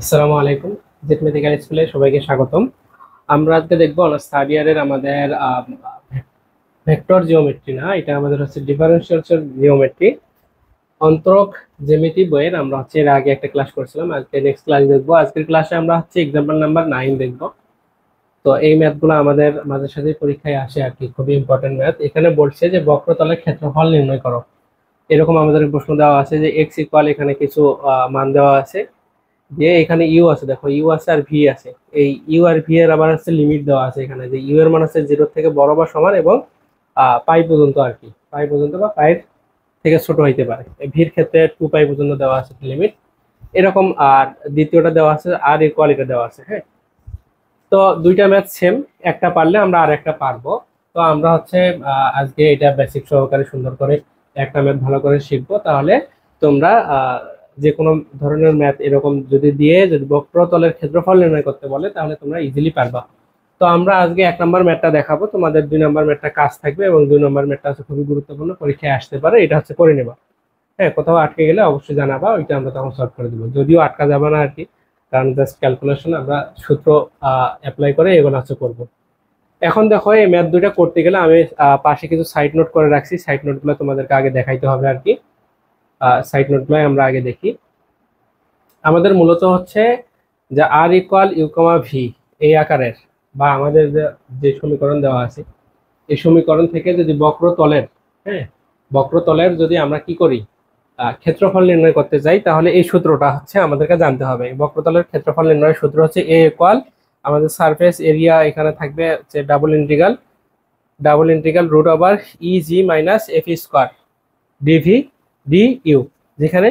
আসসালামু আলাইকুম। Jet medical স্কুলে সবাইকে স্বাগতম। আমরা আজকে দেখবো অনার্স থার্ড ইয়ারের আমাদের ভেক্টর জিওমেট্রি, না এটা আমাদের হচ্ছে ডিফারেনশিয়াল জিওমেট্রি অন্তরক জ্যামিতি বইয়ের। আমরা হচ্ছে এর আগে একটা ক্লাস করছিলাম, আজকে নেক্সট ক্লাস দেখবো। আজকের ক্লাসে আমরা হচ্ছে এক্সাম্পল নাম্বার 9 দেখবো। তো এই ম্যাথগুলো আমাদের মাঝে সাঝে পরীক্ষায় আসে আর কি, খুবই ইম্পর্টেন্ট ম্যাথ। এখানে বলছে যে বক্রতলের ক্ষেত্রফল নির্ণয় করো, এরকম আমাদের প্রশ্ন দেওয়া আছে যে এক্স ইকুয়াল, এখানে কিছু মান দেওয়া আছে, যে এখানে ইউ আছে, দেখো ইউ আছে আর ভি আছে। এই ইউ আর ভি এর আবার হচ্ছে লিমিট দেওয়া আছে এখানে, যে ইউ এর মান হচ্ছে 0 থেকে বড় বা সমান এবং পাই পর্যন্ত আর কি, পাই পর্যন্ত বা পাই থেকে ছোট হইতে পারে। ভির ক্ষেত্রে 2 পাই পর্যন্ত দেওয়া আছে লিমিট এরকম। আর দ্বিতীয়টা দেওয়া আছে আর ইকুয়ালিটা দেওয়া আছে। হ্যাঁ, তো দুইটা ম্যাথ সেম, একটা পারলে আমরা আর একটা পারবো। তো আমরা হচ্ছে আজকে এটা বেসিক সহকারে সুন্দর করে একটা ম্যাথ ভালো করে শিখবো। তাহলে তোমরা যে কোনো ধরনের ম্যাথ এরকম যদি দিয়ে, যদি বক্রতলের ক্ষেত্রফল নির্ণয় করতে বলে, তাহলে তোমরা ইজিলি পারবা। তো আমরা আজকে 1 নম্বর ম্যাথটা দেখাবো, তোমাদের 2 নম্বর ম্যাথটা কাজ থাকবে, এবং 2 নম্বর ম্যাথটা হচ্ছে খুবই গুরুত্বপূর্ণ, পরীক্ষায় আসতে পারে, এটা হচ্ছে করে নেবা। হ্যাঁ, কোথাও আটকে গেলে অবশ্যই জানাবা, ওইটা আমরা তখন সলভ করে দেবো, যদিও আটকা যাবে না আর কি, কারণ জাস্ট ক্যালকুলেশন আমরা সূত্র অ্যাপ্লাই করে এগুলো হচ্ছে করবো। এখন দেখো এই ম্যাথ দুইটা করতে গেলে আমি পাশে কিছু সাইড নোট করে রাখছি, সাইড নোটগুলো তোমাদেরকে আগে দেখাইতে হবে আর কি। সাইড নোটগুলো আমরা আগে দেখি। আমাদের মূলত হচ্ছে যে r equal you comma V এই আকারের, বা আমাদের যে সমীকরণ দেওয়া আছে, এই সমীকরণ থেকে যদি বক্রতলের, হ্যাঁ বক্রতলের যদি আমরা কি করি, ক্ষেত্রফল নির্ণয় করতে চাই, তাহলে এই সূত্রটা হচ্ছে আমাদেরকে জানতে হবে। বক্রতলের ক্ষেত্রফল নির্ণয়ের সূত্র হচ্ছে এ ইকুয়াল, আমাদের সারফেস এরিয়া এখানে থাকবে হচ্ছে double integral root over E G minus F square D V D U, যেখানে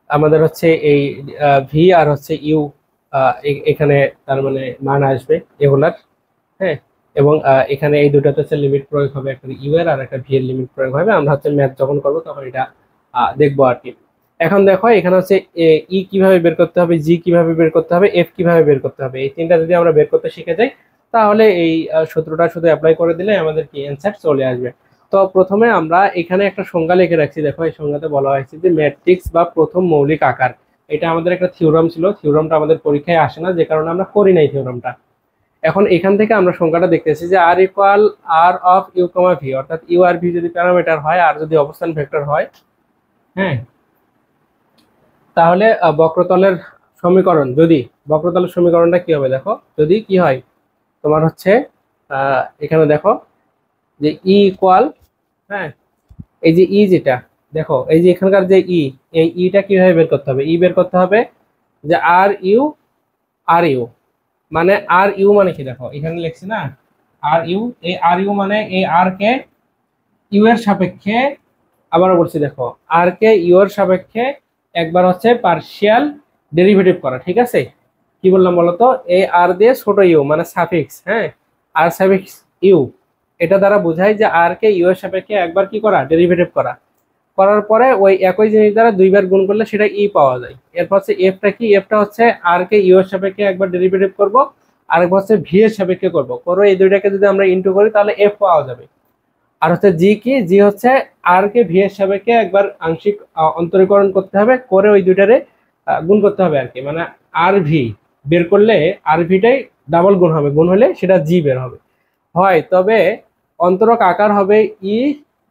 আমাদের হচ্ছে এই ভি আর হচ্ছে ইউ এখানে তার মানে মান আসবে এগুলার। হ্যাঁ, এবং এখানে এই দুটাতে হচ্ছে লিমিট প্রয়োগ হবে, একটা ইউ এর আর একটা ভি এর লিমিট প্রয়োগ হবে। আমরা হচ্ছে ম্যাথ যখন করবো তখন এটা দেখবো আর কি। এখন দেখো এখানে হচ্ছে ই কিভাবে বের করতে হবে, জি কিভাবে বের করতে হবে, এফ কিভাবে বের করতে হবে, এই তিনটা যদি আমরা বের করতে শিখে যাই, তাহলে এই সূত্রটা শুধু অ্যাপ্লাই করে দিলে আমাদের কি অ্যান্সার চলে আসবে। তো প্রথমে আমরা এখানে একটা সংজ্ঞা লিখে রাখছি, দেখো এই সংজ্ঞাতে বলা হয়েছে যে ম্যাট্রিক্স বা প্রথম মৌলিক আকার। এটা আমাদের একটা থিওরাম ছিল, থিওরামটা আমাদের পরীক্ষায় আসে না, যে কারণে আমরা করি নাই থিওরামটা। এখন এখান থেকে আমরা সংখ্যাটা দেখতেছি যে r equal r of u comma v, অর্থাৎ ইউ আর ভি যদি প্যারামিটার হয় আর যদি অবস্থান ভেক্টর হয়, হ্যাঁ, তাহলে বক্রতলের সমীকরণ, যদি বক্রতলের সমীকরণটা কি হবে, দেখো যদি কি হয় তোমার হচ্ছে এখানে দেখো যে ই ইকুয়াল, হ্যাঁ এই যে ই যেটা, দেখো এই যে এখানকার যে ই, এই ইটা কিভাবে বের করতে হবে, ই বের করতে হবে যে আর ইউ মানে, আর ইউ মানে কি, দেখো এখানে লিখছি না আর ইউ, এই আর ইউ মানে এই আর কে ইউ এর সাপেক্ষে, আবারও বলছি দেখো আর কে ইউ এর সাপেক্ষে একবার হচ্ছে পার্শিয়াল ডেরিভেটিভ করা, ঠিক আছে। কি বললাম বলতো, এই আর দিয়ে ছোট ইউ মানে সাফিক্স, হ্যাঁ আর সাফিক্স ইউ, এটা দ্বারা বোঝায় যে আর কে ইউ এর সাপেক্ষে একবার কি করা, ডেরিভেটিভ করা। করার পরে ওই একই জিনিস দ্বারা দুইবার গুণ করলে সেটা ই পাওয়া যায়। এরপর হচ্ছে এফটা কি, এফটা হচ্ছে আর কে ইউ এর সাপেক্ষে একবার ডেরিভেটিভ করব, আরেকবার হচ্ছে ভি এর সাপেক্ষে করব, করে এই দুইটাকে যদি আমরা ইনটু করি তাহলে এফ পাওয়া যাবে। আর হচ্ছে জি কি, জি হচ্ছে আর কে ভি এর সাপেক্ষে একবার আংশিক অন্তরীকরণ করতে হবে, করে ওই দুইটারে গুণ করতে হবে আর কি, মানে আর ভি বের করলে আর ভিটাই ডাবল গুণ হবে, গুণ হলে সেটা জি বের হবে হয়। তবে অন্তরক আকার হবে E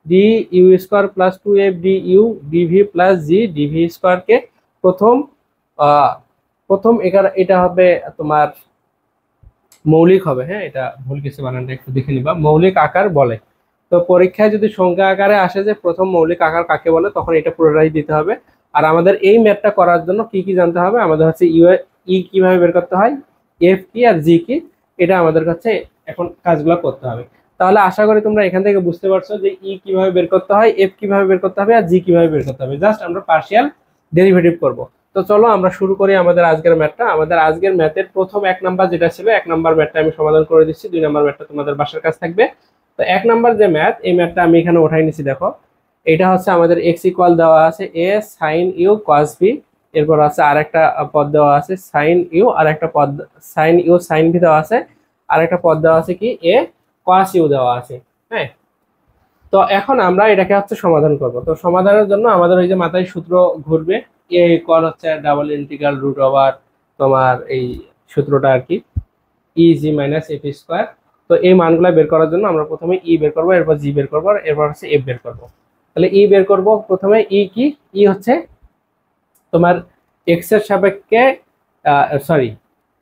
d u square plus 2f d u d v plus G d v square কে প্রথম প্রথম এটা হবে তোমার মৌলিক হবে। হ্যাঁ, এটা ভুল কিছু বানানটা একটু দেখে নিবা, মৌলিক আকার বলে। তো পরীক্ষায় যদি সংখ্যা আকারে আসে যে প্রথম মৌলিক আকার কাকে বলে, তখন এটা পুরোটাই দিতে হবে। আর আমাদের এই ম্যাথটা করার জন্য কি কি জানতে হবে, আমাদের হচ্ছে ই কিভাবে বের করতে হয়, এফ কি আর জি কি, এটা আমাদের কাছে এখন কাজগুলো করতে হবে। তাহলে আশা করি তোমরা এখান থেকে বুঝতে পারছো যে ই কিভাবে বের করতে হয়, এফ কিভাবে বের করতে হবে, আর জি কিভাবে বের করতে হবে। জাস্ট আমরা পার্শিয়াল ডেরিভেটিভ করব। তো চলো আমরা শুরু করি আমাদের আজকের ম্যাথটা। আমাদের আজকের ম্যাথের প্রথম 1 নাম্বার যেটা ছিল, 1 নাম্বার ম্যাথটা আমি সমাধান করে দিচ্ছি, 2 নাম্বার ম্যাথটা তোমাদের বাসার কাছে থাকবে। তো 1 নাম্বার যে ম্যাথ, এই ম্যাথটা আমি এখানে উঠাই নিছি, দেখো এটা হচ্ছে আমাদের এক্স ইকুয়াল দেওয়া আছে এ সাইন ইউ কস বি, এরপর আছে আর একটা পদ দেওয়া আছে সাইন ইউ, আর একটা পদ সাইন ইউ সাইন ভি দেওয়া আছে, আর একটা পদ দেওয়া আছে কি এ কস ইউ দেওয়া আছে। হ্যাঁ, তো এখন আমরা এটাকে হচ্ছে সমাধান করব। তো সমাধানের জন্য আমাদের ওই যে মাথায় সূত্র ঘুরবে, এ ইকুয়াল হচ্ছে ডাবল ইন্টিগ্রাল রুট ওভার তোমার এই সূত্রটা আর কি, ইজি মাইনাস এফ স্কোয়ার। তো এই মানগুলো বের করার জন্য আমরা প্রথমে ই বের করবো, এরপর জি বের করবো, এরপর হচ্ছে এফ বের করবো। তাহলে ই বের করব প্রথমে। ই কি? ই হচ্ছে তোমার এক্স এর সাপেক্ষে, সরি,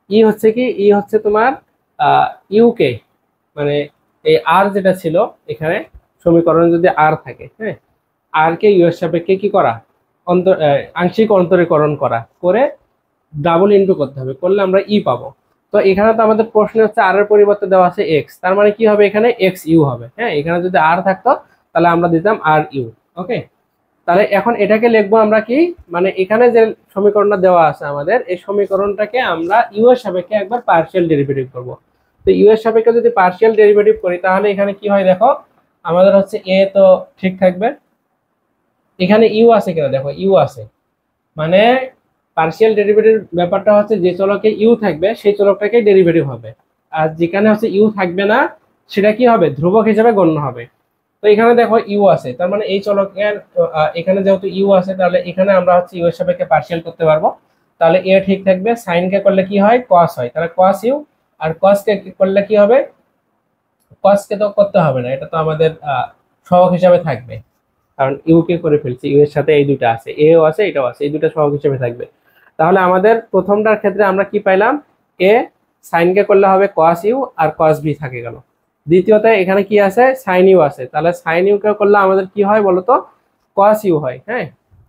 ই হচ্ছে কি, ই হচ্ছে তোমার ইউকে, মানে এই আর যেটা ছিল এখানে সমীকরণে যদি আর থাকে, হ্যাঁ, আর কে ইউ এর সাপেক্ষে কি করা, আংশিক অন্তরীকরণ করা, করে ডাবল ইনটু করতে হবে, করলে আমরা ই পাবো। তো এখানে তো আমাদের প্রশ্ন হচ্ছে আর এর পরিবর্তে দেওয়া আছে এক্স, তার মানে কি হবে, এখানে এক্স ইউ হবে। হ্যাঁ, এখানে যদি আর থাকতো তাহলে আমরা দিতাম আর ইউ। ওকে, তাহলে এখন এটাকে লিখবো আমরা কি, মানে এখানে যে সমীকরণটা দেওয়া আছে আমাদের, এই সমীকরণটাকে আমরা ইউ এর সাপেক্ষে একবার পার্শিয়াল ডেরিভেটিভ করব। তো ইউ এর সাপেক্ষে যদি পার্শিয়াল ডেরিভেটিভ করি তাহলে এখানে কি হয় দেখো, আমাদের হচ্ছে এ তো ঠিক থাকবে, এখানে ইউ আছে কিনা দেখো, ইউ আছে, মানে পার্শিয়াল ডেরিভেটিভ ব্যাপারটা হচ্ছে যে চলকে ইউ থাকবে সেই চলকটাকে ডেরিভেটিভ হবে, আর যেখানে হচ্ছে ইউ থাকবে না সেটা কি হবে, ধ্রুবক হিসেবে গণ্য হবে। তো এখানে দেখো ইউ আছে, তার মানে এই চলকের এখানে যেহেতু ইউ আছে তাহলে এখানে আমরা হচ্ছে ইউ এর সাপেক্ষে পার্শিয়াল করতে পারবো। তাহলে এ ঠিক থাকবে, সাইন কে করলে কি হয়, কস হয়, তাহলে কস ইউ, আর কস কে করলে কি হবে, কস কে তো করতে হবে না, এটা তো আমাদের সহগ হিসাবে থাকবে, কারণ ইউ কে করে ফেলছি, ইউ এর সাথে এই দুটো আছে, এও আছে এটাও আছে, এই দুটো সহগ হিসেবে থাকবে। তাহলে আমাদের প্রথমটার ক্ষেত্রে আমরা কি পাইলাম, এ সাইন কে করলে হবে কস ইউ আর কস ভি থাকে গেল। দ্বিতীয়তে এখানে কি আছে, সাইন ইউ আছে, তাহলে সাইন ইউ কে করলে আমাদের কি হয় বলতো, কস ইউ হয়। হ্যাঁ,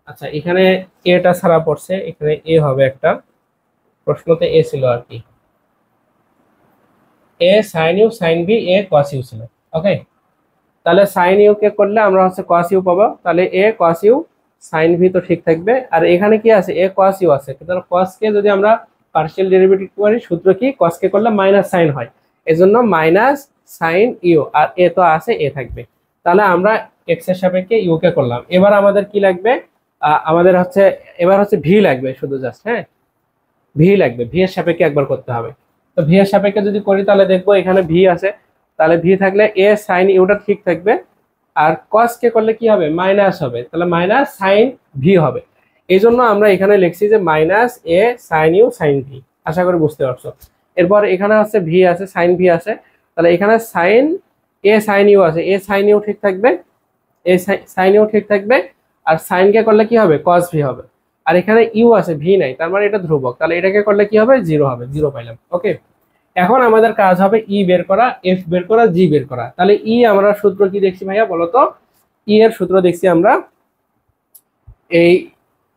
আচ্ছা, এখানে এটা ছাড়া পড়ছে, এখানে এ হবে একটা, প্রশ্নতে এ ছিল আর কি, a sine u sine v a cos u ছিল। ওকে, তাহলে সাইন ইউ কে করলে আমরা হচ্ছে কস ইউ পাবো, তাহলে এ কস ইউ সাইন ভি তো ঠিক থাকবে, আর এখানে কি আছে, এ কস ইউ আছে, তাহলে কস কে যদি আমরা পার্শিয়াল ডেরিভেটিভ করি, সূত্র কি, কস কে করলে মাইনাস সাইন হয়, এজন্য মাইনাস সাইন ইউ, আর এ তো আছে, এ থাকবে। তাহলে আমরা এক্স এর সাপেক্ষে ইউ কে করলাম। এবার আমাদের কি লাগবে, আমাদের হচ্ছে এবার হচ্ছে ভি লাগবে শুধু, জাস্ট, হ্যাঁ, ভি লাগবে, ভি এর সাপেক্ষে একবার করতে হবে। তো ভি এর সাপেক্ষে যদি করি তাহলে দেখবো এখানে ভি আছে, তাহলে ভি থাকলে এ সাইন ইউটা ঠিক থাকবে, আর কস কে করলে কি হবে, মাইনাস হবে, তাহলে মাইনাস সাইন ভি হবে। এই জন্য আমরা এখানে লিখছি যে minus a sine u sine v. আশা করি বুঝতে পারছো। এরপর এখানে হচ্ছে ভি আছে, সাইন ভি আছে, তাহলে এখানে সাইন এ সাইন ইউ আছে, এ সাইন ইউ ঠিক থাকবে, এ সাইন ইউ ঠিক থাকবে, আর সাইন কে করলে কি হবে, কস ভি হবে, আর এখানে ইউ আছে, ভি নাই, তার মানে এটা ধ্রুবক, তাহলে এটাকে করলে কি হবে, জিরো হবে, জিরো পাইলাম। ওকে, এখন আমাদের কাজ হবে ই বের করা, এফ বের করা, জি বের করা। তাহলে ই আমরা সূত্র কি দেখছি ভাইয়া বলতো, ই এর সূত্র দেখছি আমরা এই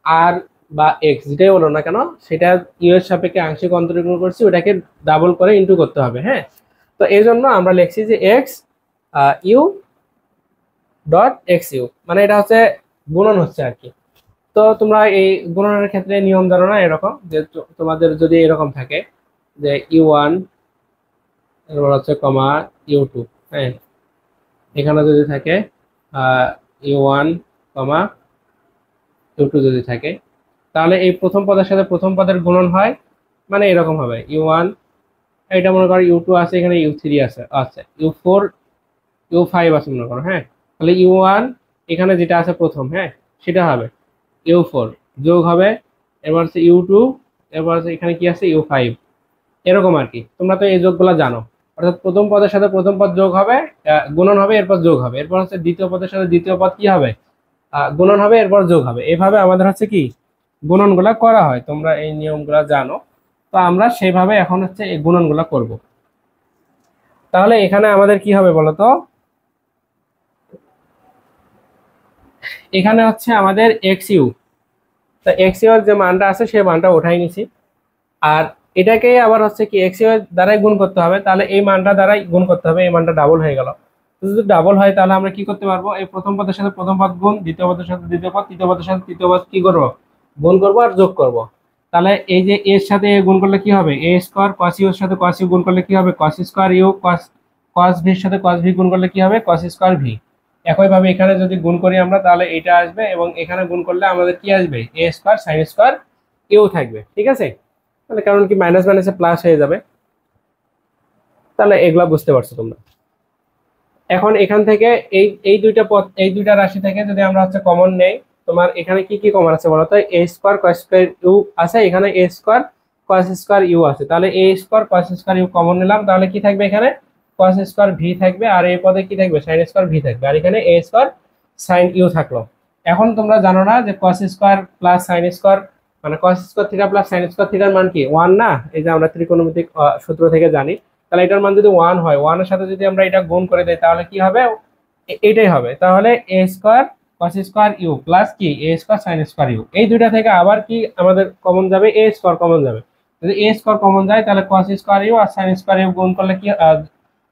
আর বা এক্স যেটাই বলো না কেন, সেটা ইউ এর সাপেক্ষে আংশিক অন্তরীকরণ করছি, ওটাকে ডাবল করে ইন্টু করতে হবে। হ্যাঁ, তো এই জন্য আমরা লিখছি যে X U dot X U, মানে এটা হচ্ছে গুণন হচ্ছে আর কি। তো তোমরা এই গুণনের ক্ষেত্রে নিয়ম জানো না, এরকম যে তোমাদের যদি এরকম থাকে যে ইউ ওয়ান, এরপর হচ্ছে কমা ইউ টু, হ্যাঁ, এখানে যদি থাকে U one comma U two যদি থাকে, তাহলে এই প্রথম পদের সাথে প্রথম পদের গুণন হয়, মানে এরকম হবে ইউ ওয়ান, এটা মনে করো ইউ টু আছে, এখানে ইউ থ্রি আছে, আচ্ছা ইউ ফোর ইউ ফাইভ আছে মনে করো, হ্যাঁ, তাহলে ইউ ওয়ান এখানে যেটা আছে প্রথম, হ্যাঁ, সেটা হবে ইউ ফোর, যোগ হবে এবার হচ্ছে ইউ টু, এবার হচ্ছে এখানে কি আছে ইউ ফাইভ, এরকম আর কি। তোমরা তো এই যোগগুলো জানো, অর্থাৎ প্রথম পদের সাথে প্রথম পদ যোগ হবে, গুণন হবে, এরপর যোগ হবে, এরপর হচ্ছে দ্বিতীয় পদের সাথে দ্বিতীয় পদ কি হবে, গুণন হবে, এরপর যোগ হবে, এভাবে আমাদের হচ্ছে কি গুণনগুলা করা হয়, তোমরা এই নিয়মগুলা জানো। তো আমরা সেইভাবে এখন হচ্ছে এই গুণনগুলা করব। তাহলে এখানে আমাদের কি হবে বলতো, এখানে হচ্ছে আমাদের এক্স ইউ, তো এক্স ইউ এর যে মানটা আছে সেই মানটা উঠাই নিছি, আর এটাকে আবার হচ্ছে কি এক্স ইউ এর দ্বারাই গুণ করতে হবে, তাহলে এই মানটা দ্বারাই গুণ করতে হবে, এই মানটা ডাবল হয়ে গেল। যদি ডাবল হয় তাহলে আমরা কি করতে পারবো, এই প্রথম পদের সাথে প্রথম পদ গুণ, দ্বিতীয় পদের সাথে দ্বিতীয় পদ, তৃতীয় পদের সাথে তৃতীয় পদ কি করবো, গুণ করবো আর যোগ করব। তাহলে এই যে এর সাথে এ গুণ করলে কি হবে, এ স্কোয়ার, কস ইউ এর সাথে কস ইউ গুণ করলে কি হবে, কস স্কোয়ার ইউ, কস ভির সাথে কস ভি গুণ করলে কি হবে, কস স্কোয়ার ভি। একইভাবে এখানে যদি গুণ করি আমরা তাহলে এটা আসবে, এবং এখানে গুণ করলে আমাদের কি আসবে, এ স্কোয়ার সাইন স্কোয়ার ইউ থাকবে। ঠিক আছে, তাহলে কারণ কি মাইনাস মাইনাসে প্লাস হয়ে যাবে। তাহলে এগুলা বুঝতে পারছো তোমরা। এখন এখান থেকে এই এই দুইটা পদ, এই দুইটা রাশি থেকে যদি আমরা হচ্ছে কমন নেই, তোমার এখানে কি কি কমন আছে বলো তো, A square cos square U আছে, এখানে A square cos square U আছে, তাহলে a square cos square U common নিলাম, তাহলে কি থাকবে এখানে cos স্কয়ার v থাকবে, আর এই পদে কি থাকবে sin স্কয়ার v থাকবে, আর এখানে a স্কয়ার sin ইউ থাকলো। এখন তোমরা জানো না যে cos square plus sin square মানে cos square theta plus sin square থিটার মান কি 1 না, এই যে আমরা ত্রিকোণমিতিক সূত্র থেকে জানি। তাহলে এটার মান যদি 1 হয়, 1 এর সাথে যদি আমরা এটা গুণ করে দেই তাহলে কি হবে, এটাই হবে। তাহলে a square cos square U plus কি a square sin square U, এই দুইটা থেকে আবার কি আমাদের কমন যাবে, a স্কয়ার কমন যাবে। যদি a স্কয়ার কমন যায় তাহলে cos স্কয়ার ইউ আর sin স্কয়ার ইউ গুণ করলে কি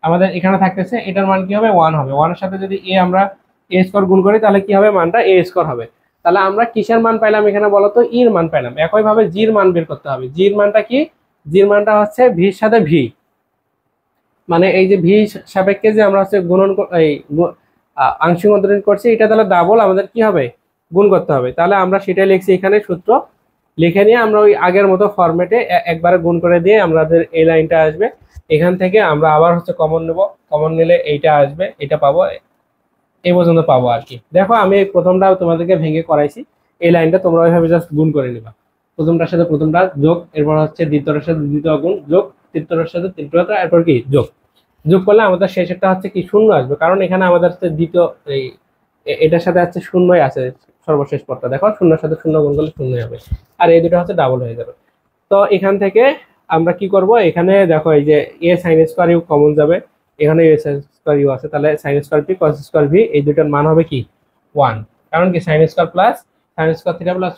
আমাদের এখানে থাকতেছে এটার মান কি হবে 1 হবে। 1 এর সাথে যদি আমরা a স্কয়ার গুণ করি তাহলে কি হবে, মানটা a স্কয়ার হবে। তাহলে আমরা কিসের মান পাইলাম এখানে বলো তো, এর মান পাইলাম। একই ভাবে জি এর মান বের করতে হবে। জি এর মানটা কি, জি এর মানটা হচ্ছে ভি এর সাথে ভি, মানে এই যে ভি সাপেক্ষে যে আমরা হচ্ছে গুণন এই আংশিক অন্তরীণ করছি, এটা তাহলে ডাবল আমাদের কি হবে, গুণ করতে হবে। তাহলে আমরা সেটাই লিখছি এখানে, সূত্র লিখে নিয়ে আমরা ওই আগের মতো ফরম্যাটে একবারে গুণ করে দিয়ে আমাদের এই লাইনটা আসবে। এখান থেকে আমরা আবার হচ্ছে কমন নেব, কমন নিলে এইটা আসবে, এটা পাবো, এই পর্যন্ত পাবো আর কি। দেখো আমি প্রথমটা তোমাদেরকে ভেঙে করাইছি, এই লাইনটা তোমরা ওইভাবে জাস্ট গুণ করে নিবা। প্রথমটার সাথে প্রথমটা যোগ, এরপর হচ্ছে দ্বিতীয়টার সাথে দ্বিতীয় গুণ যোগ, তৃতীয়টার সাথে তৃতীয়টা, এরপর কি যোগ। যোগ করলে আমাদের শেষেরটা হচ্ছে কি শূন্য আসবে, কারণ এখানে আমাদের হচ্ছে দ্বিতীয় এই এটার সাথে হচ্ছে শূন্যই আছে সর্বশেষ পদটা, দেখো শূন্যের সাথে শূন্য গুণ করলে শূন্যই হবে, আর এই দুটো হচ্ছে ডাবল হয়ে যাবে। তো এখান থেকে আমরা কি করব, এখানে দেখো এই যে এ সাইন স্কয়ার ইউ কমন যাবে, এখানে এ সাইন স্কয়ার ইউ আছে, তাহলে sine square P cos square V এই দুটোর মান হবে কি 1, কারণ কি sine square plus sine square theta plus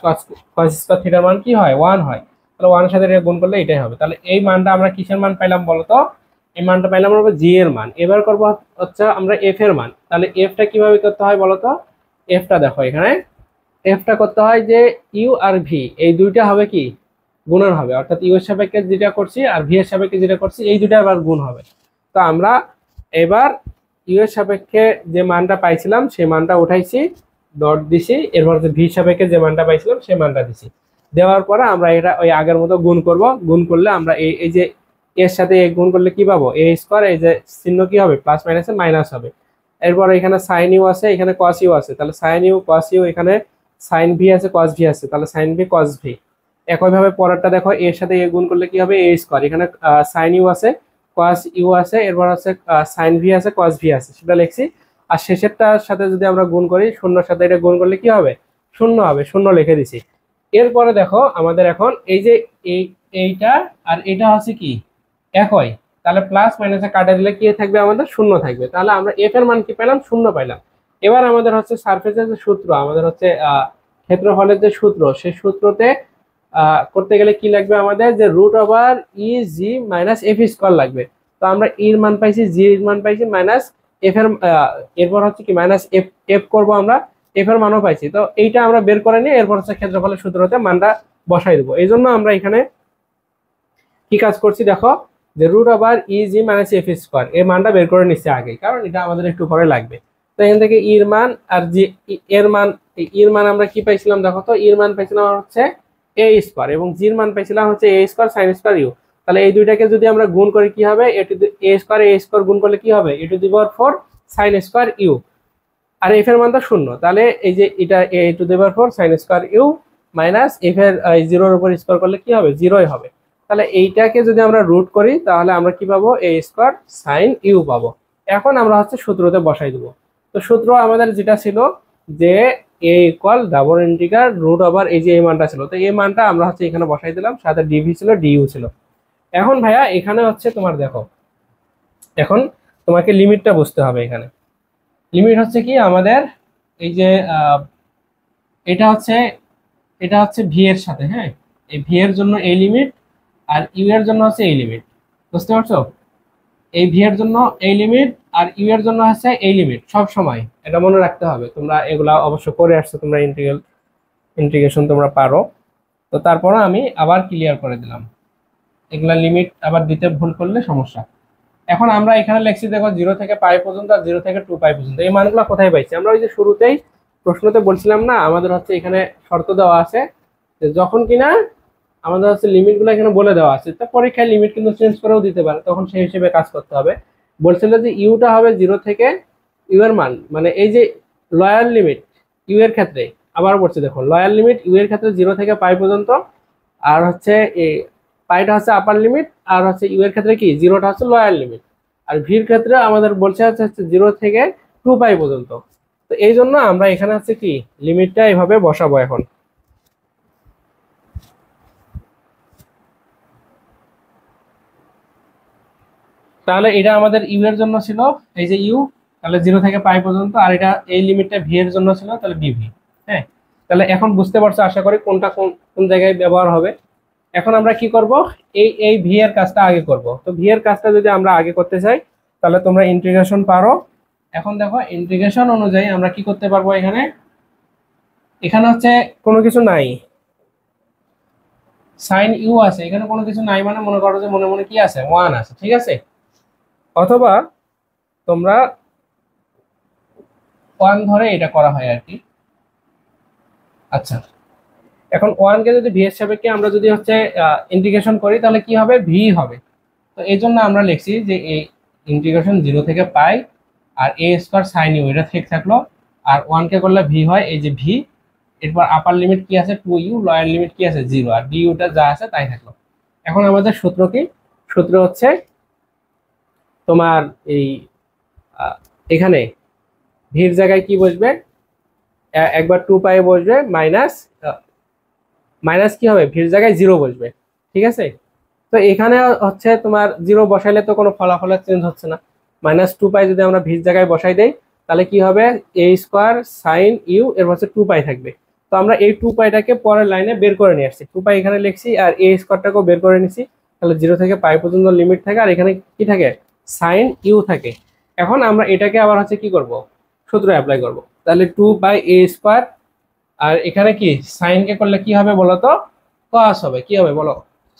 cos square থিটার মান কি হয় 1 হয়, তাহলে 1 এর সাথে এটা গুণ করলে এটাই হবে। তাহলে এই মানটা আমরা কিসের মান পাইলাম বলো তো, এই মানটা পাইলাম আমরা জি এর মান। এবার করব হচ্ছে আমরা এফ এর মান। তাহলে এফটা কিভাবে করতে হয় বলো তো, এফটা দেখো এখানে এফটা করতে হয় যে ইউ আর ভি এই দুইটা হবে কি গুণন হবে, অর্থাৎ ইউ এর সাপেক্ষে যেটা করছি আর ভি এর সাপেক্ষে যেটা করছি এই দুইটা আবার গুণ হবে। তো আমরা এবার ইউ এর সাপেক্ষে যে মানটা পাইছিলাম সেই মানটা উঠাইছি, ডট দিছি, এরপর ভি সাপেক্ষে যে মানটা পাইছিলাম সেই মানটা দিছি, দেওয়ার পরে আমরা এটা ওই আগের মতো গুণ করব। গুণ করলে আমরা এই যে এর সাথে গুণ করলে কি পাবো, এ স্কয়ার, এই যে চিহ্ন কি হবে প্লাস মাইনাসে মাইনাস হবে। এরপর এখানে সাইন ইউ আছে, এখানে কস ইউ আছে, তাহলে সাইন ইউ কস ইউ, এখানে সাইন ভি আছে কস ভি আছে, তাহলে সাইন ভি কস ভি। একইভাবে পরেরটা দেখো এর সাথে এ গুণ করলে কি হবে, এ স্কয়ার, এখানে সাইন ইউ আছে কস ইউ আছে, এরপর আছে সাইন ভি আছে কস ভি আছে, সেটা লিখছি। আর শেষেরটার সাথে যদি আমরা গুণ করি, শূন্যর সাথে এটা গুণ করলে কি হবে, শূন্য হবে, শূন্য লিখে দিছি। এরপরে দেখো আমাদের এখন এই যে এইটা আর এটা হচ্ছে কি একই, তাহলে প্লাস মাইনাসে কাটা দিলে কি থাকবে, আমাদের শূন্য থাকবে। তাহলে আমরা এফ এর মান কি পেলাম, শূন্য পাইলাম। এবার আমাদের হচ্ছে সারফেসের যে সূত্র, আমাদের হচ্ছে ক্ষেত্রফলের যে সূত্র, সেই সূত্রতে করতে গেলে কি লাগবে আমাদের, যে root over E G minus F square লাগবে। তো আমরা ইর মান পাইছি, জি এর মান পাইছি, মাইনাস এফ এর এরপর হচ্ছে কি মাইনাস এফ এফ করবো আমরা, এফ এর মানও পাইছি। তো এইটা আমরা বের করে নিয়ে এরপর হচ্ছে ক্ষেত্রফলের সূত্রতে মানটা বসাই দেবো। এই জন্য আমরা এখানে কি কাজ করছি দেখো, যে root over E G minus F square এর মানটা বের করে নিচ্ছে আগে, কারণ এটা আমাদের একটু পরে লাগবে। তো এখান থেকে ইর মান আর জি এর মান, ইর মান আমরা কি পাইছিলাম দেখো তো, ইর মান পাইছিলাম হচ্ছে এ স্কয়ার এবং জির মান পাইছিলাম হচ্ছে এ স্কয়ার সাইন স্কয়ার ইউ। তাহলে এই দুইটাকে যদি আমরা গুণ করি কি হবে, এ স্কয়ার গুণ করলে কি হবে, a to the power 4 sine square you, আর এফ এর মানটা শূন্য, তাহলে এই যে এটা a to the power 4 sine square u minus f এর জিরোর উপর স্কয়ার করলে কি হবে, জিরোই হবে। তাহলে এইটাকে যদি আমরা রুট করি তাহলে আমরা কি পাবো, এ স্কয়ার সাইন ইউ পাবো। এখন আমরা হচ্ছে সূত্রতে বসাই দেবো। তো সূত্র আমাদের যেটা ছিল যে a equal double integral root over এই যে এই মানটা ছিল, তো এই মানটা আমরা হচ্ছে এখানে বসাই দিলাম, সাথে ডিভি ছিল ডিইউ ছিল। এখন ভাইয়া এখানে হচ্ছে তোমার দেখো, এখন তোমাকে লিমিটটা বুঝতে হবে। এখানে লিমিট হচ্ছে কি আমাদের এই যে এটা হচ্ছে ভি এর সাথে, হ্যাঁ এই ভি এর জন্য এই লিমিট আর ইউ এর জন্য হচ্ছে এই লিমিট, বুঝতে পারছো? এই ভি এর জন্য এই লিমিট আর ইউ এর জন্য হচ্ছে এই লিমিট, সব সময় এটা মনে রাখতে হবে। তোমরা এগুলা অবশ্য করে আসছো, তোমরা ইন্টিগ্রেশন তোমরা পারো। তো তারপরে আমি আবার ক্লিয়ার করে দিলাম, এগুলা লিমিট আবার দিতে ভুল করলে সমস্যা। এখন আমরা এখানে লিখছি দেখো 0 থেকে পাই পর্যন্ত আর 0 থেকে 2 পাই পর্যন্ত, এই মানগুলো কোথায় পাইছি আমরা, ওই যে শুরুতেই প্রশ্নতে বলছিলাম না, আমাদের হচ্ছে এখানে শর্ত দেওয়া আছে যে যখন কিনা আমাদের হচ্ছে লিমিটগুলো এখানে বলে দেওয়া আছে, তা পরীক্ষায় লিমিট কিন্তু চেঞ্জ করেও দিতে পারে, তখন সেই হিসেবে কাজ করতে হবে। বলছিল যে ইউটা হবে 0 থেকে ইউ এর মান, মানে এই যে লয়াল লিমিট ইউ এর ক্ষেত্রে, আবার বলছি দেখো লয়াল লিমিট ইউ এর ক্ষেত্রে 0 থেকে পাই পর্যন্ত, আর হচ্ছে পাইটা হচ্ছে আপার লিমিট, আর হচ্ছে ইউ এর ক্ষেত্রে কি জিরোটা হচ্ছে লোয়ার লিমিট, আর ভির ক্ষেত্রে আমাদের বলছে হচ্ছে 0 থেকে 2 পাই পর্যন্ত। তো এই জন্য আমরা এখানে হচ্ছে কি লিমিটটা এইভাবে বসাবো এখন। তাহলে এটা আমাদের ইউ এর জন্য ছিল, এই যে ইউ, তাহলে 0 থেকে পাই পর্যন্ত, আর এটা এই লিমিটটা ভি এর জন্য ছিল, তাহলে বিভি। হ্যাঁ, তাহলে এখন বুঝতে পারছো আশা করি কোনটা কোন কোন জায়গায় ব্যবহার হবে। এখন আমরা কি করব, এই এই ভি এর কাজটা আগে করব। তো ভি এর কাজটা যদি আমরা আগে করতে চাই তাহলে তোমরা ইন্টিগ্রেশন পারো। এখন দেখো ইন্টিগ্রেশন অনুযায়ী আমরা কি করতে পারবো, এখানে এখানে হচ্ছে কোনো কিছু নাই, সাইন ইউ আছে, এখানে কোনো কিছু নাই, মানে মনে করো যে মনে মনে কি আছে, 1 আছে, ঠিক আছে। অথবা তোমরা 1 ধরে এটা করা হয় আর কি। আচ্ছা, এখন 1 কে যদি ভি এর সাপেক্ষে আমরা যদি হচ্ছে ইন্টিগ্রেশন করি তাহলে কি হবে, ভি হবে। তো এই জন্য আমরা লিখছি যে এই ইন্টিগ্রেশন 0 থেকে পাই, আর এ স্কয়ার সাইন ইউ এটা ঠিক থাকলো, আর 1 কে করলে ভি হয়, এই যে ভি, এরপর আপার লিমিট কি আছে 2u, লোয়ার লিমিট কি আছে 0, আর ডিউটা যা আছে তাই থাকলো। এখন আমাদের সূত্র কি, সূত্র হচ্ছে তোমার এই এখানে ভির জায়গায় কি বসবে, একবার 2 পাই বসবে, মাইনাস মাইনাস কি হবে, ভির জায়গায় 0 বসবে, ঠিক আছে। তো এখানে হচ্ছে তোমার 0 বসাইলে তো কোনো ফলাফলের চেঞ্জ হচ্ছে না, -2 পাই যদি আমরা ভির জায়গায় বসাই দেই তাহলে কি হবে, এ স্কোয়ার সাইন ইউ এর হচ্ছে 2 পাই থাকবে। তো আমরা এই 2 পাইটাকে পরের লাইনে বের করে নিয়ে আসছি, 2 পাই এখানে লিখছি, আর এ স্কোয়ারটাকেও বের করে নিছি। তাহলে 0 থেকে পাই পর্যন্ত লিমিট থাকে, আর এখানে কি থাকে, সাইন ইউ থাকে। এখন আমরা এটাকে আবার হচ্ছে কি করব, সূত্র অ্যাপ্লাই করব। তাহলে 2 পাই এ স্কোয়ার, আর এখানে কি সাইন কে করলে কি হবে বলো তো, কস হবে, কি হবে বলো,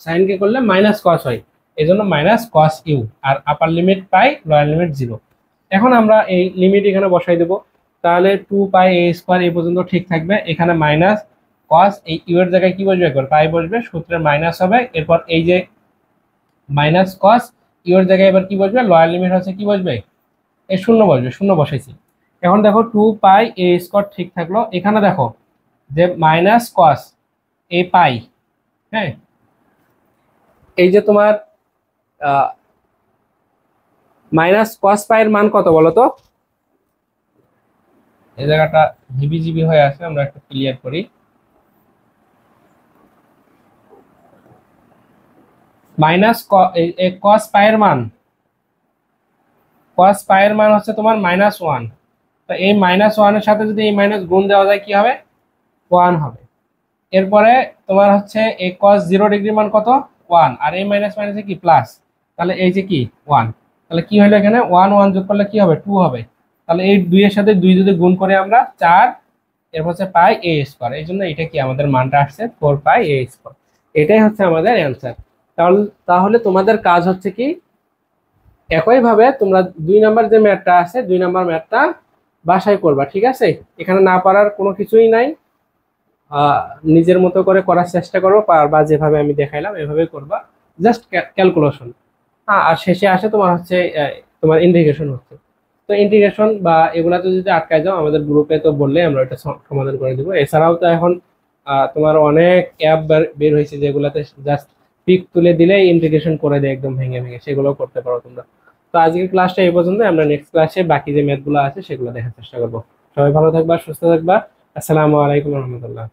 সাইন কে করলে মাইনাস কস হয়, এই জন্য মাইনাস কস ইউ, আর upper limit pi, lower limit 0। এখন আমরা এই লিমিট এখানে বসাই দেবো, তাহলে 2 পাই এ স্কোয়ার এই পর্যন্ত ঠিক থাকবে, এখানে মাইনাস কস, এই ইউ এর জায়গায় কি বসবে, একবার পাই বসবে, সূত্রে মাইনাস হবে, এরপর এই যে মাইনাস কস ইউ এর জায়গায় এবার কি বসবে, লোয়ার লিমিট হচ্ছে কি বসবে, এই শূন্য বসবে, শূন্য বসাইছি। এখন দেখো 2 পাই এ স্কোয়ার ঠিক থাকলো, এখানে দেখো যে মাইনাস কস এ পাই, হ্যাঁ, এই যে তোমার মাইনাস কস পাইয়ের মান কত বলো তো, এই জায়গাটা জিবি হয়ে আছে, আমরা একটু ক্লিয়ার করি। মাইনাস কস পাইয়ের মান, কস পাইয়ের মান হচ্ছে তোমার -1। তো এই -1 এর সাথে যদি এই মাইনাস গুণ দেওয়া যায় কি হবে, 1 হবে। এরপরে তোমার হচ্ছে এই cos 0 ডিগ্রি মান কত, 1, আর এই মাইনাস মাইনাসে কি প্লাস, তাহলে এই যে কি 1, তাহলে কি হলো এখানে 1 1 যোগ করলে কি হবে, 2 হবে। তাহলে এই 2 এর সাথে 2 যদি গুণ করে আমরা 4, এরপর হচ্ছে পাই এ স্কয়ার, এই জন্য এটা কি আমাদের মানটা আসছে 4 পাই এ স্কয়ার। এটাই হচ্ছে আমাদের অ্যান্সার। তাহলে তাহলে তোমাদের কাজ হচ্ছে কি, একইভাবে তোমরা 2 নাম্বার যে ম্যাথটা আছে 2 নাম্বার ম্যাথটা বাসায় করবা, ঠিক আছে। এখানে না পারার কোনো কিছুই নাই, নিজের মতো করে করার চেষ্টা করবো, বা যেভাবে আমি দেখাইলাম এভাবে করবা, জাস্ট ক্যালকুলেশন। আর শেষে আসে তোমার হচ্ছে তোমার ইন্টিগ্রেশন হচ্ছে। তো ইন্টিগ্রেশন বা এগুলাতে যদি আটকায় যাও আমাদের গ্রুপে তো বললে আমরা এটা সমাধান করে দিব। এছাড়াও তো এখন তোমার অনেক অ্যাপ বের হয়েছে যেগুলাতে জাস্ট পিক তুলে দিলেই ইন্টিগ্রেশন করে দেয় একদম ভেঙে ভেঙে, সেগুলো করতে পারো তোমরা। তো আজকের ক্লাসটা এই পর্যন্ত, আমরা নেক্সট ক্লাসে বাকি যে ম্যাথগুলো আছে সেগুলো দেখার চেষ্টা করবো। সবাই ভালো থাকবা, সুস্থ থাকবা। আসসালামু আলাইকুম রহমতুল্লাহ।